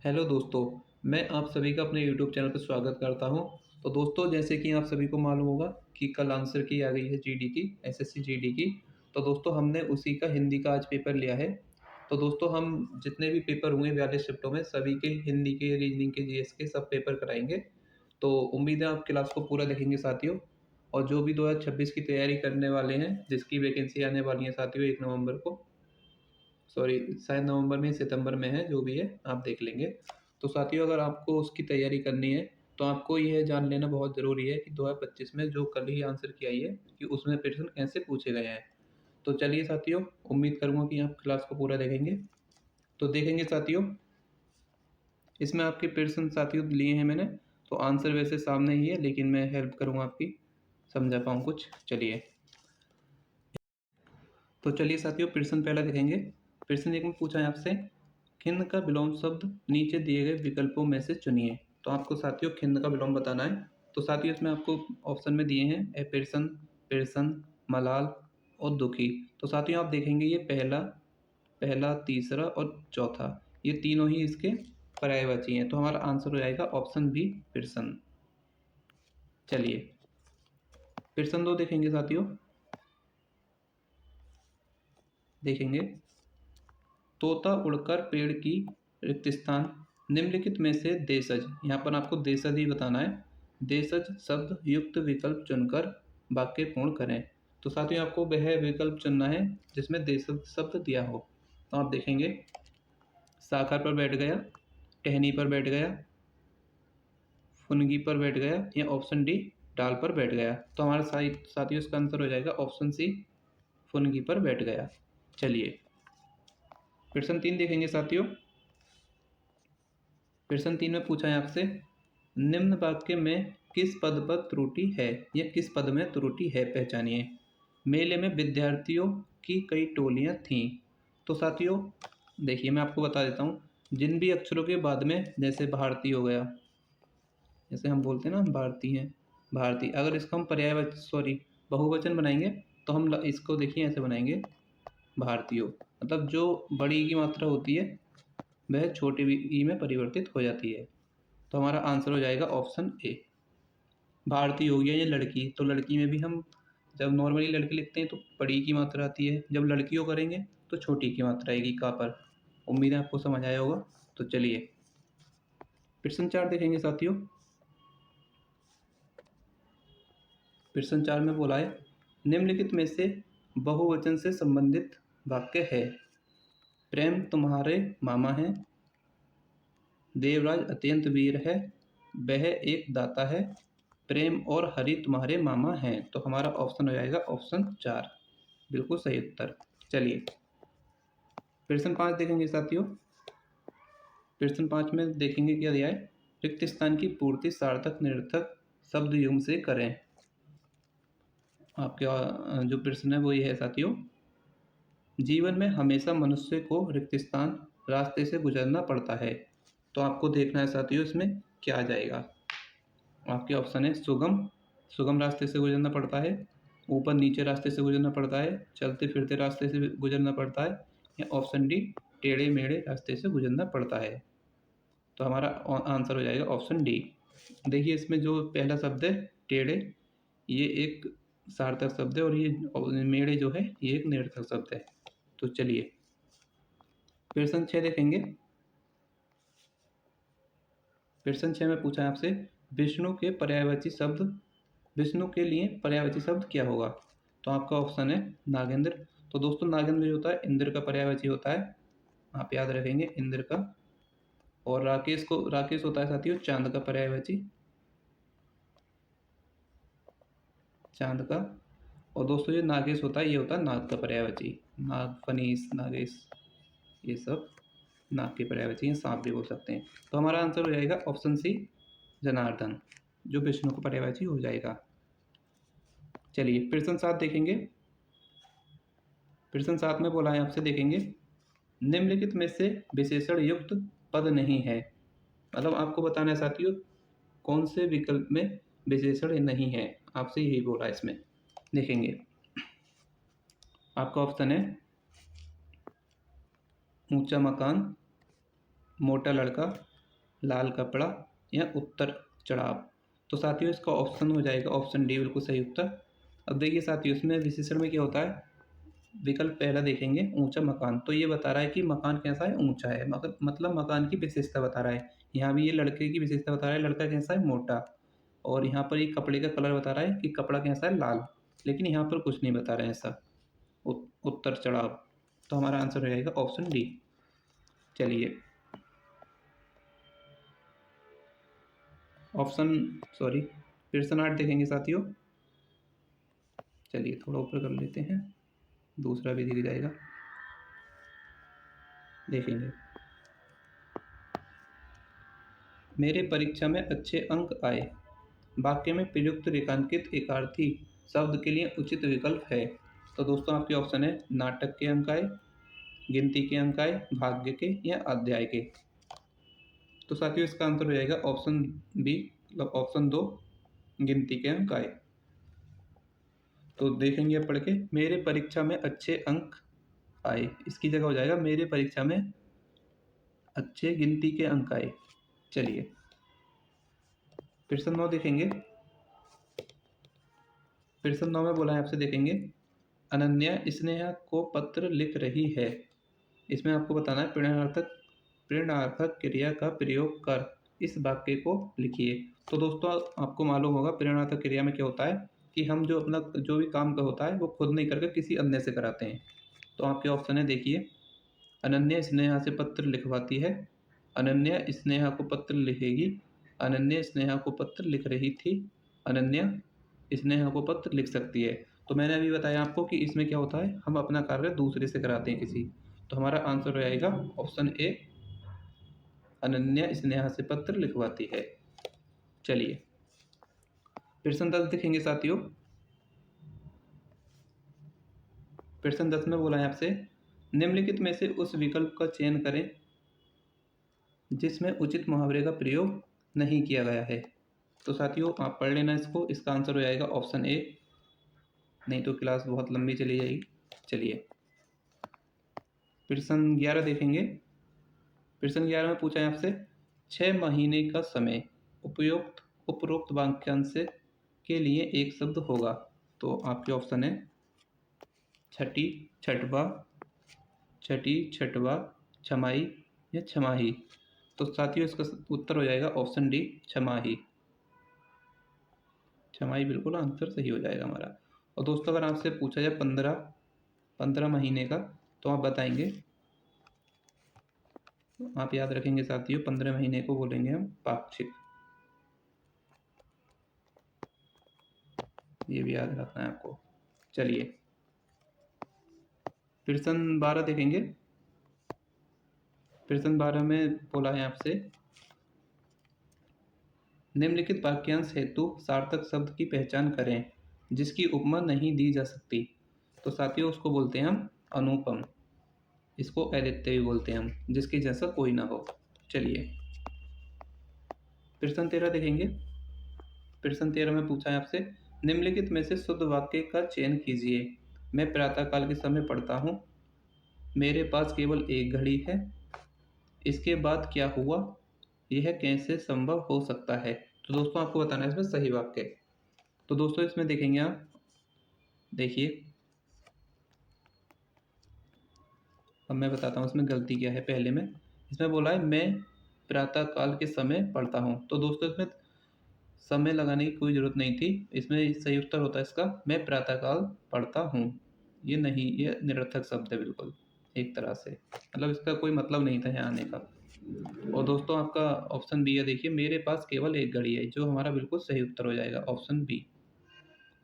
Hello दोस्तों, मैं आप सभी का अपने यूट्यूब चैनल पर स्वागत करता हूं। तो दोस्तों, जैसे कि आप सभी को मालूम होगा कि कल आंसर की आ गई है जीडी की, एसएससी जीडी की। तो दोस्तों, हमने उसी का हिंदी का आज पेपर लिया है। तो दोस्तों, हम जितने भी पेपर होंगे 42 शिफ्टों में, सभी के हिंदी के, रीजनिंग के, जीएस के सब पेपर कराएंगे। तो उम्मीद है आप क्लास को पूरा देखेंगे साथियों। और जो भी 2026 की तैयारी करने वाले हैं, जिसकी वैकेंसी आने वाली है साथियों 1 नवंबर को, सॉरी शायद नवंबर में सितंबर में है, जो भी है आप देख लेंगे। तो साथियों, अगर आपको उसकी तैयारी करनी है तो आपको यह जान लेना बहुत ज़रूरी है कि 2025 में जो कल ही आंसर की आई है कि उसमें प्रश्न कैसे पूछे गए हैं। तो चलिए साथियों, उम्मीद करूँगा कि आप क्लास को पूरा देखेंगे। तो देखेंगे साथियों, इसमें आपके प्रश्न साथियों लिए हैं मैंने। तो आंसर वैसे सामने ही है, लेकिन मैं हेल्प करूँगा आपकी, समझा पाऊँ कुछ। चलिए, तो चलिए साथियों, प्रश्न पहला देखेंगे। प्रश्न एक में पूछा है आपसे, खिंद का विलोम शब्द नीचे दिए गए विकल्पों में से चुनिए। तो आपको साथियों खिंद का विलोम बताना है। तो साथियों, इसमें आपको ऑप्शन में दिए हैं एपेरसन, पेरसन, मलाल और दुखी। तो साथियों, आप देखेंगे ये पहला पहला तीसरा और चौथा, ये तीनों ही इसके पर्यायवाची हैं। तो हमारा आंसर हो जाएगा ऑप्शन बी, पेरसन। चलिए, पेरसन दो देखेंगे साथियों। देखेंगे, तोता उड़कर पेड़ की रिक्त स्थान निम्नलिखित में से देशज, यहाँ पर आपको देशज ही बताना है। देशज शब्द युक्त विकल्प चुनकर वाक्य पूर्ण करें। तो साथियों, आपको वह विकल्प चुनना है जिसमें देशज शब्द दिया हो। तो आप देखेंगे, साखर पर बैठ गया, टहनी पर बैठ गया, फुनगी पर बैठ गया, या ऑप्शन डी, डाल पर बैठ गया। तो हमारा साथियों इसका आंसर हो जाएगा ऑप्शन सी, फुनगी पर बैठ गया। चलिए, प्रश्न 3 देखेंगे साथियों। प्रश्न 3 में पूछा है आपसे, निम्न वाक्य में किस पद पर त्रुटि है या किस पद में त्रुटि है, पहचानिए। मेले में विद्यार्थियों की कई टोलियां थीं। तो साथियों देखिए, मैं आपको बता देता हूँ, जिन भी अक्षरों के बाद में, जैसे भारती हो गया, जैसे हम बोलते हैं ना, हम भारतीय हैं, भारती, अगर इसको हम पर्यायवाची सॉरी बहुवचन बनाएंगे तो हम इसको देखिए ऐसे बनाएंगे, भारतीयों। मतलब जो बड़ी की मात्रा होती है वह छोटी ई में परिवर्तित हो जाती है। तो हमारा आंसर हो जाएगा ऑप्शन ए, भारतीय हो गया। ये लड़की, तो लड़की में भी हम जब नॉर्मली लड़की लिखते हैं तो बड़ी की मात्रा आती है, जब लड़कियों करेंगे तो छोटी की मात्रा आएगी का पर। उम्मीद है आपको समझ आया होगा। तो चलिए, प्रश्न 4 देखेंगे साथियों। प्रश्न 4 में बोला है, निम्नलिखित में से बहुवचन से संबंधित वाक्य है। प्रेम तुम्हारे मामा हैं, देवराज अत्यंत वीर है, वह एक दाता है, प्रेम और हरि तुम्हारे मामा हैं। तो हमारा ऑप्शन हो जाएगा ऑप्शन 4, बिल्कुल सही उत्तर। चलिए, प्रश्न 5 देखेंगे साथियों। प्रश्न 5 में देखेंगे क्या दिया है, रिक्त स्थान की पूर्ति सार्थक निरर्थक शब्द युग्म से करें। आपके जो प्रश्न है वो ये है साथियों, जीवन में हमेशा मनुष्य को रिक्त स्थान रास्ते से गुजरना पड़ता है। तो आपको देखना है साथियों इसमें क्या आ जाएगा। आपके ऑप्शन है सुगम, सुगम रास्ते से गुजरना पड़ता है, ऊपर नीचे रास्ते से गुजरना पड़ता है, चलते फिरते रास्ते से गुजरना पड़ता है, या ऑप्शन डी, टेढ़े मेढ़े रास्ते से गुजरना पड़ता है। तो हमारा आंसर हो जाएगा ऑप्शन डी। देखिए, इसमें जो पहला शब्द है टेढ़े, ये एक सार्थक शब्द है, और ये मेढ़े जो है ये एक निरर्थक शब्द है। तो चलिए, प्रश्न 6 देखेंगे। प्रश्न 6 में पूछा है आपसे, विष्णु के पर्यायवाची शब्द, विष्णु के लिए पर्यायवाची शब्द क्या होगा। तो आपका ऑप्शन है नागेंद्र। तो दोस्तों, नागेंद्र जो होता है इंद्र का पर्यायवाची होता है, आप याद रखेंगे इंद्र का। और राकेश होता है साथियों चांद का पर्यायवाची, चांद का। और दोस्तों, ये नागेश होता है, ये होता है नाग का पर्यायवाची, नाग, फनीस, नागेश, ये सब नाग के पर्यायवाची हैं, सांप भी बोल सकते हैं। तो हमारा आंसर हो जाएगा ऑप्शन सी, जनार्दन, जो विष्णु का पर्यायवाची हो जाएगा। चलिए, प्रश्न 7 देखेंगे। प्रश्न 7 में बोला है आपसे, देखेंगे, निम्नलिखित में से विशेषण युक्त पद नहीं है। मतलब आपको बताना है साथियों कौन से विकल्प में विशेषण नहीं है, आपसे यही बोला है इसमें। देखेंगे, आपका ऑप्शन है ऊंचा मकान, मोटा लड़का, लाल कपड़ा या उत्तर चढ़ाव। तो साथियों इसका ऑप्शन हो जाएगा ऑप्शन डी बिल्कुल सही उत्तर। अब देखिए साथियों इसमें विशेषण में क्या होता है, विकल्प पहला देखेंगे ऊंचा मकान, तो ये बता रहा है कि मकान कैसा है, ऊंचा है, मतलब मकान की विशेषता बता रहा है। यहाँ भी ये लड़के की विशेषता बता रहा है, लड़का कैसा है, मोटा। और यहाँ पर ये कपड़े का कलर बता रहा है कि कपड़ा कैसा है, लाल। लेकिन यहाँ पर कुछ नहीं बता रहे हैं ऐसा, उत्तर चढ़ाव। तो हमारा आंसर हो जाएगा ऑप्शन डी। चलिए ऑप्शन सॉरी प्रश्न 8 देखेंगे साथियों। चलिए थोड़ा ऊपर कर लेते हैं, दूसरा भी दिख जाएगा, देखेंगे। मेरे परीक्षा में अच्छे अंक आए, वाक्य में प्रयुक्त रेखांकित एकार्थी शब्द के लिए उचित विकल्प है। तो दोस्तों आपके ऑप्शन है नाटक के अंक आए, गिनती के अंक आए, भाग्य के या अध्याय के। तो साथियों इसका आंसर हो जाएगा ऑप्शन बी, मतलब ऑप्शन 2, गिनती के अंक आए। तो देखेंगे अब पढ़ के, मेरे परीक्षा में अच्छे अंक आए, इसकी जगह हो जाएगा मेरे परीक्षा में अच्छे गिनती के अंक आए। चलिए प्रश्न 9 देखेंगे। प्रश्न 9 में बोला है आपसे, देखेंगे अनन्या स्नेहा को पत्र लिख रही है, इसमें आपको बताना है प्रेरणार्थक क्रिया का प्रयोग कर इस वाक्य को लिखिए। तो दोस्तों आपको मालूम होगा प्रेरणार्थक क्रिया में क्या होता है कि हम जो भी काम का होता है वो खुद नहीं करके किसी अन्य से कराते हैं। तो आपके ऑप्शन है, देखिए अनन्या स्नेहा से पत्र लिखवाती है, अनन्या स्नेहा को पत्र लिखेगी, अनन्या स्नेहा को पत्र लिख रही थी, अनन्या स्नेहा को पत्र लिख सकती है। तो मैंने अभी बताया आपको कि इसमें क्या होता है, हम अपना कार्य दूसरे से कराते हैं किसी। तो हमारा आंसर रहेगा ऑप्शन ए, अनन्या स्नेहा से पत्र लिखवाती है। चलिए प्रश्न 10 देखेंगे साथियों। प्रश्न 10 में बोला है आपसे, निम्नलिखित में से उस विकल्प का चयन करें जिसमें उचित मुहावरे का प्रयोग नहीं किया गया है। तो साथियों आप पढ़ लेना इसको, इसका आंसर हो जाएगा ऑप्शन ए, नहीं तो क्लास बहुत लंबी चली जाएगी। चलिए प्रश्न 11 देखेंगे। प्रश्न 11 में पूछा है आपसे, 6 महीने का समय उपरोक्त वाक्यांश के लिए एक शब्द होगा। तो आपके ऑप्शन है छठी, छठवा, छठी, छठवा, छमाही या छमाही। तो साथियों इसका उत्तर हो जाएगा ऑप्शन डी, छमाही। छमाही बिल्कुल आंसर सही हो जाएगा हमारा। और दोस्तों अगर आपसे पूछा जाए 15 महीने का, तो आप बताएंगे, आप याद रखेंगे साथियों 15 महीने को बोलेंगे हम पाक्षिक, ये भी याद रखना है आपको। चलिए प्रश्न 12 देखेंगे। प्रश्न 12 में बोला है आपसे, निम्नलिखित वाक्यांश हेतु सार्थक शब्द की पहचान करें जिसकी उपमा नहीं दी जा सकती। तो साथियों उसको बोलते हैं हम अनुपम, इसको अद्वितीय भी बोलते हैं हम, जिसके जैसा कोई ना हो। चलिए प्रश्न 13 देखेंगे। प्रश्न 13 में पूछा है आपसे, निम्नलिखित में से शुद्ध वाक्य का चयन कीजिए। मैं प्रातःकाल के समय पढ़ता हूँ, मेरे पास केवल एक घड़ी है, इसके बाद क्या हुआ, यह कैसे संभव हो सकता है। तो दोस्तों आपको बताना है इसमें सही वाक्य। तो दोस्तों इसमें देखेंगे आप, देखिए अब मैं बताता हूँ इसमें गलती क्या है। पहले में इसमें बोला है मैं प्रातःकाल के समय पढ़ता हूँ, तो दोस्तों इसमें समय लगाने की कोई ज़रूरत नहीं थी। इसमें सही उत्तर होता है इसका मैं प्रातःकाल पढ़ता हूँ। ये नहीं, ये निरर्थक शब्द है बिल्कुल एक तरह से, मतलब इसका कोई मतलब नहीं था यहाँ आने का। और दोस्तों आपका ऑप्शन बी है, देखिए मेरे पास केवल एक घड़ी है, जो हमारा बिल्कुल सही उत्तर हो जाएगा ऑप्शन बी।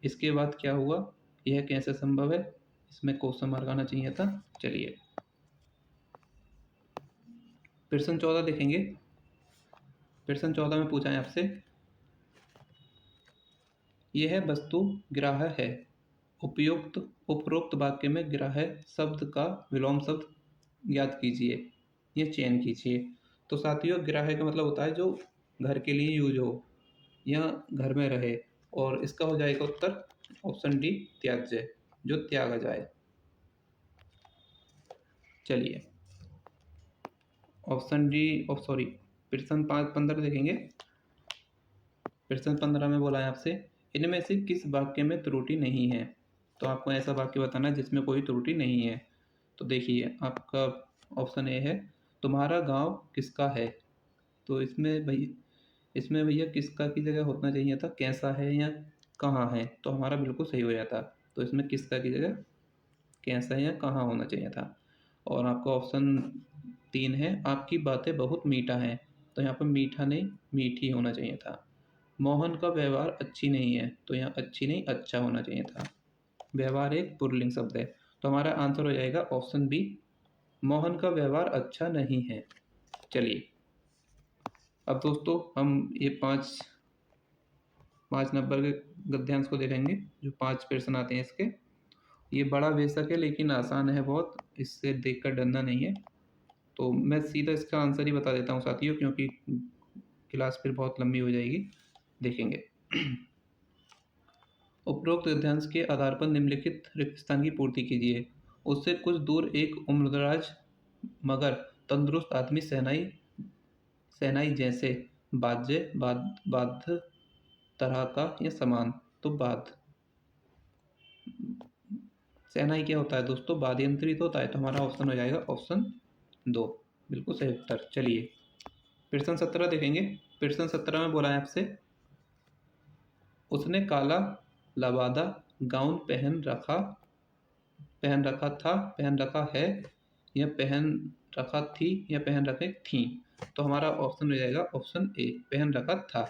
इसके बाद क्या हुआ, यह कैसे संभव है, इसमें क्वेश्चन मार्क आना चाहिए था। चलिए प्रश्न 14 देखेंगे। प्रश्न 14 में पूछा है आपसे, यह वस्तु ग्राह्य है, उपरोक्त वाक्य में ग्राह्य शब्द का विलोम शब्द ज्ञात कीजिए या चयन कीजिए। तो साथियों ग्राह्य का मतलब होता है जो घर के लिए यूज हो या घर में रहे, और इसका हो जाएगा उत्तर ऑप्शन डी, त्याज्य, जो त्यागा जाए। चलिए ऑप्शन डी, सॉरी प्रश्न 15 देखेंगे। प्रश्न 15 में बोला है आपसे, इनमें से किस वाक्य में त्रुटि नहीं है? तो आपको ऐसा वाक्य बताना है जिसमें कोई त्रुटि नहीं है। तो देखिए आपका ऑप्शन ए है, तुम्हारा गांव किसका है? तो इसमें भैया किसका की जगह होना चाहिए था कैसा है या कहाँ है, तो हमारा बिल्कुल सही हो जाता। तो इसमें किसका की जगह कैसा या कहाँ होना चाहिए था। और आपका ऑप्शन 3 है, आपकी बातें बहुत मीठा है, तो यहाँ पर मीठा नहीं मीठी होना चाहिए था। मोहन का व्यवहार अच्छी नहीं है, तो यहाँ अच्छी नहीं अच्छा होना चाहिए था। व्यवहार एक पुल्लिंग शब्द है, तो हमारा आंसर हो जाएगा ऑप्शन बी, मोहन का व्यवहार अच्छा नहीं है। चलिए अब दोस्तों हम ये पाँच नंबर के गद्यांश को देखेंगे। जो 5 प्रश्न आते हैं इसके, ये बड़ा बेशक है लेकिन आसान है बहुत, इससे देखकर डरना नहीं है। तो मैं सीधा इसका आंसर ही बता देता हूँ साथियों, क्योंकि क्लास फिर बहुत लंबी हो जाएगी। देखेंगे उपरोक्त गद्यांश के आधार पर निम्नलिखित रिक्त स्थान की पूर्ति कीजिए। उससे कुछ दूर एक उम्रदराज मगर तंदुरुस्त आदमी शहनाई जैसे बाध्य तरह का या समान। तो बाध शहनाई क्या होता है दोस्तों? वाद्य यंत्र तो होता है। तो हमारा ऑप्शन हो जाएगा ऑप्शन 2, बिल्कुल सही उत्तर। चलिए प्रश्न 17 देखेंगे। प्रश्न 17 में बोला है आपसे, उसने काला लबादा गाउन पहन रखा है या पहन रखा थी या पहन रखे थी। तो हमारा ऑप्शन हो जाएगा ऑप्शन ए, पहन रखा था।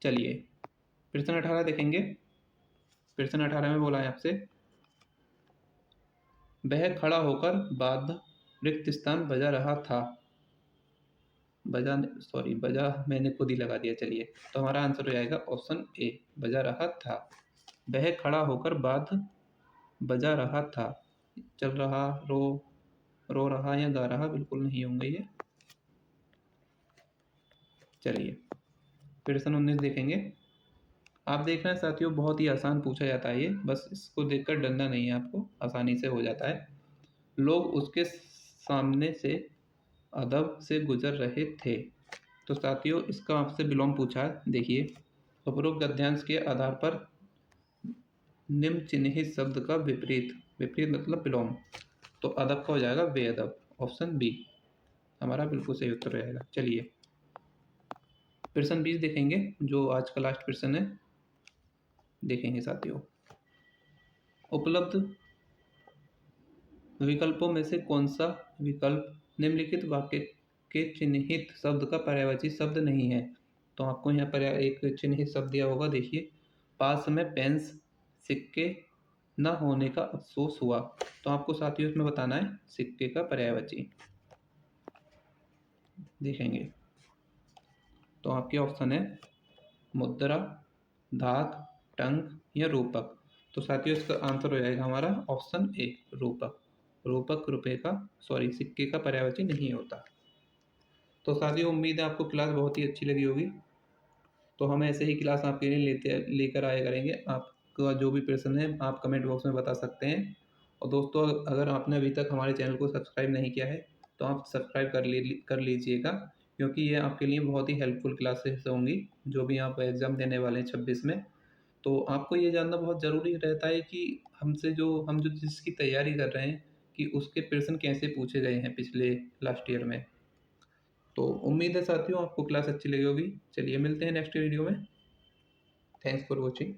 चलिए प्रश्न 18 देखेंगे। प्रश्न 18 में बोला है आपसे, वह खड़ा होकर बाध रिक्त स्थान बजा रहा था। बजा मैंने खुद ही लगा दिया। चलिए तो हमारा आंसर हो जाएगा ऑप्शन ए, बजा रहा था। वह खड़ा होकर बाध बजा रहा था। चल रहा, रो रहा या गा रहा बिल्कुल नहीं होंगे ये। चलिए प्रश्न 19 देखेंगे। आप देख रहे हैं साथियों, बहुत ही आसान पूछा जाता है ये, बस इसको देखकर डरना नहीं है, आपको आसानी से हो जाता है। लोग उसके सामने से अदब से गुजर रहे थे। तो साथियों इसका आपसे विलोम पूछा है। देखिए उपरोक्त गद्यांश के आधार पर निम्न चिन्हित शब्द का विपरीत, विपरीत मतलब विलोम। तो अदब का हो जाएगा बेअदब, ऑप्शन बी हमारा बिल्कुल सही उत्तर रहेगा। चलिए प्रश्न 20 देखेंगे, जो आज का लास्ट प्रश्न है। देखेंगे साथियों, उपलब्ध विकल्पों में से कौन सा विकल्प निम्नलिखित वाक्य के चिन्हित शब्द का पर्यायवाची शब्द नहीं है। तो आपको यहाँ पर एक चिन्हित शब्द दिया होगा। देखिए, पास में पेंस सिक्के न होने का अफसोस हुआ। तो आपको साथियों इसमें बताना है सिक्के का पर्यायवाची। देखेंगे तो आपके ऑप्शन है मुद्रा, धाक, टंक या रूपक। तो साथियों इसका आंसर हो जाएगा हमारा ऑप्शन ए, रूपक। रूपक रुपए का सिक्के का पर्यायवाची नहीं होता। तो साथियों उम्मीद है आपको क्लास बहुत ही अच्छी लगी होगी। तो हम ऐसे ही क्लास आपके लिए लेकर आया करेंगे। आपका जो भी प्रश्न है आप कमेंट बॉक्स में बता सकते हैं। और दोस्तों अगर आपने अभी तक हमारे चैनल को सब्सक्राइब नहीं किया है तो आप सब्सक्राइब कर लीजिएगा, क्योंकि ये आपके लिए बहुत ही हेल्पफुल क्लासेस होंगी जो भी आप एग्ज़ाम देने वाले हैं 26 में। तो आपको ये जानना बहुत ज़रूरी रहता है कि हम जो जिसकी तैयारी कर रहे हैं कि उसके प्रश्न कैसे पूछे गए हैं पिछले लास्ट ईयर में। तो उम्मीद है साथियों आपको क्लास अच्छी लगी होगी। चलिए मिलते हैं नेक्स्ट वीडियो में। Thanks for watching.